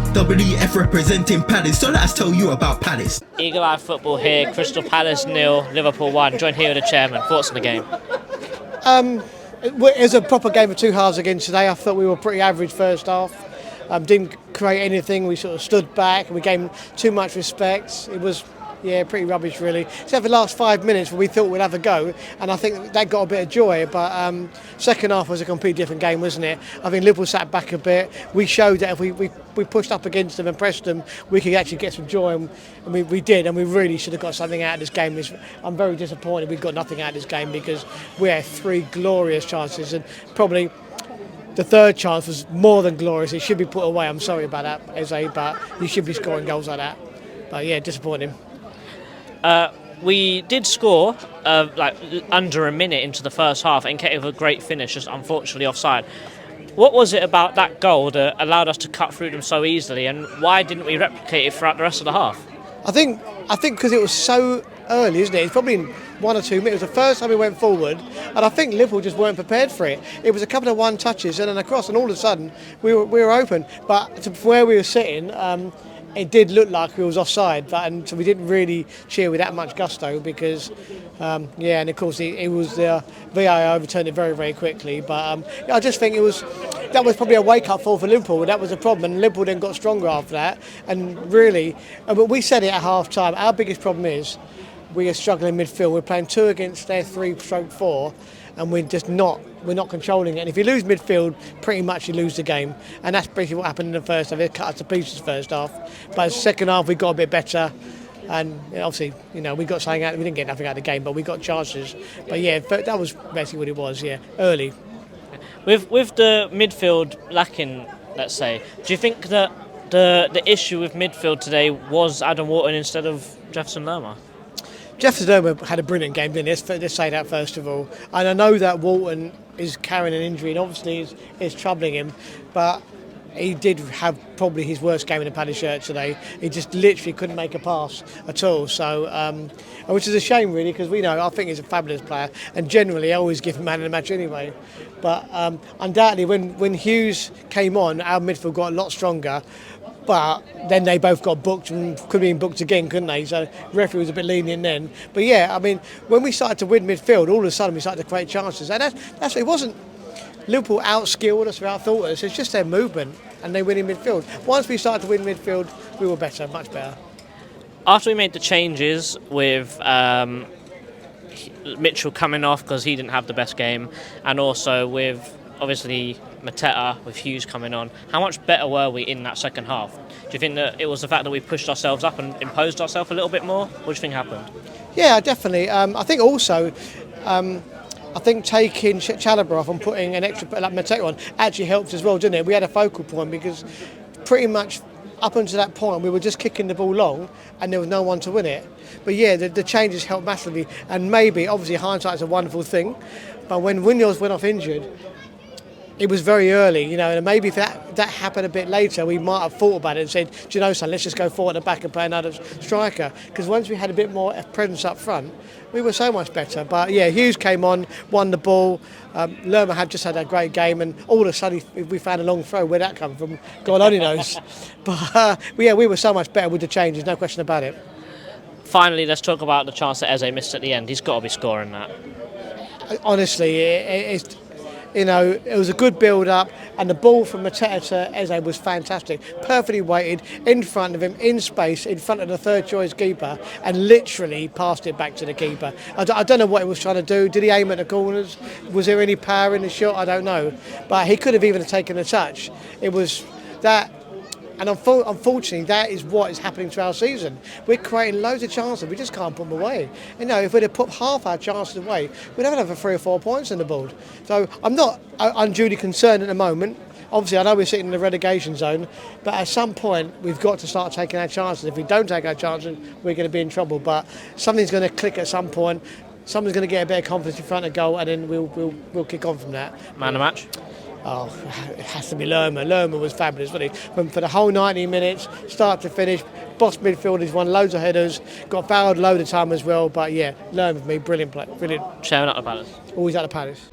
WF representing Palace, so let's tell you about Palace. Eagle Eye Football here, Crystal Palace 0, Liverpool 1. Joined here with the chairman. Thoughts on the game? It was a proper game of two halves again today. I thought we were pretty average first half. Didn't create anything. We sort of stood back. We gave too much respect. It was, pretty rubbish really. Except for the last 5 minutes where we thought we'd have a go, and I think that got a bit of joy. But second half was a completely different game, wasn't it? I think Liverpool sat back a bit. We showed that if we pushed up against them and pressed them, we could actually get some joy, and we did. And we really should have got something out of this game. I'm very disappointed we got nothing out of this game because we had 3 glorious chances, and probably the third chance was more than glorious. It should be put away. I'm sorry about that, Eze, but you should be scoring goals like that. But yeah, disappointing. We did score under a minute into the first half and get a great finish, just unfortunately offside. What was it about that goal that allowed us to cut through them so easily, and why didn't we replicate it throughout the rest of the half? I think because it was so early, isn't it? It's probably 1 or 2 minutes. It was the first time we went forward, and I think Liverpool just weren't prepared for it. It was a couple of one touches and then across, and all of a sudden we were open. But from where we were sitting, it did look like we was offside, so we didn't really cheer with that much gusto because, and of course it was the VAR overturned it very, very quickly. But I just think that was probably a wake-up call for Liverpool. That was a problem, and Liverpool then got stronger after that. And really, but we said it at half-time, our biggest problem is we are struggling in midfield. We're playing 2 against their 3/4, and we're not controlling it. And if you lose midfield, pretty much you lose the game. And that's basically what happened in the first half. It cut us to pieces first half. But the second half, we got a bit better. And obviously, we got something out. We didn't get nothing out of the game, but we got chances. But yeah, that was basically what it was. Yeah, early. With the midfield lacking, let's say, do you think that the issue with midfield today was Adam Wharton instead of Jefferson Lerma? Jefferson Lerma had a brilliant game, didn't he? Let's say that first of all. And I know that Wharton is carrying an injury and obviously is troubling him, but he did have probably his worst game in a Palace shirt today. He just literally couldn't make a pass at all. So, which is a shame really, because I think he's a fabulous player, and generally I always give him man of the match anyway. But undoubtedly, when Hughes came on, our midfield got a lot stronger. But then they both got booked and could have been booked again, couldn't they? So the referee was a bit lenient then. But yeah, when we started to win midfield, all of a sudden we started to create chances. And that's it wasn't Liverpool outskilled us or outthought us. It's just their movement and they win in midfield. Once we started to win midfield, we were better, much better. After we made the changes with Mitchell coming off because he didn't have the best game, and also with obviously Mateta with Hughes coming on, how much better were we in that second half? Do you think that it was the fact that we pushed ourselves up and imposed ourselves a little bit more? What do you think happened? Yeah, definitely. I think also, taking Chalobah off and putting an extra like Mateta on actually helped as well, didn't it? We had a focal point because pretty much up until that point we were just kicking the ball long and there was no one to win it. But yeah, the changes helped massively, and maybe, obviously hindsight is a wonderful thing, but when Munoz went off injured, it was very early, and maybe if that happened a bit later, we might have thought about it and said, do you know, son, let's just go forward and back and play another striker. Because once we had a bit more presence up front, we were so much better. But yeah, Hughes came on, won the ball. Lerma had just had a great game, and all of a sudden we found a long throw. Where that come from, God only knows. But yeah, we were so much better with the changes, no question about it. Finally, let's talk about the chance that Eze missed at the end. He's got to be scoring that. Honestly, it was a good build-up, and the ball from Mateta to Eze was fantastic. Perfectly weighted, in front of him, in space, in front of the third-choice keeper, and literally passed it back to the keeper. I don't know what he was trying to do. Did he aim at the corners? Was there any power in the shot? I don't know. But he could have even taken a touch. It was that. And unfortunately, that is what is happening to our season. We're creating loads of chances, we just can't put them away. If we'd have put half our chances away, we'd have another 3 or 4 points on the board. So I'm not unduly concerned at the moment. Obviously, I know we're sitting in the relegation zone, but at some point, we've got to start taking our chances. If we don't take our chances, we're going to be in trouble. But something's going to click at some point. Someone's going to get a bit of confidence in front of goal, and then we'll kick on from that. Man of the match? Oh, it has to be Lerma. Lerma was fabulous, wasn't he? For the whole 90 minutes, start to finish, boss midfielders, won loads of headers, got fouled loads of time as well. But yeah, Lerma for me, brilliant play, brilliant. Chairman at the Palace. Always at the Palace.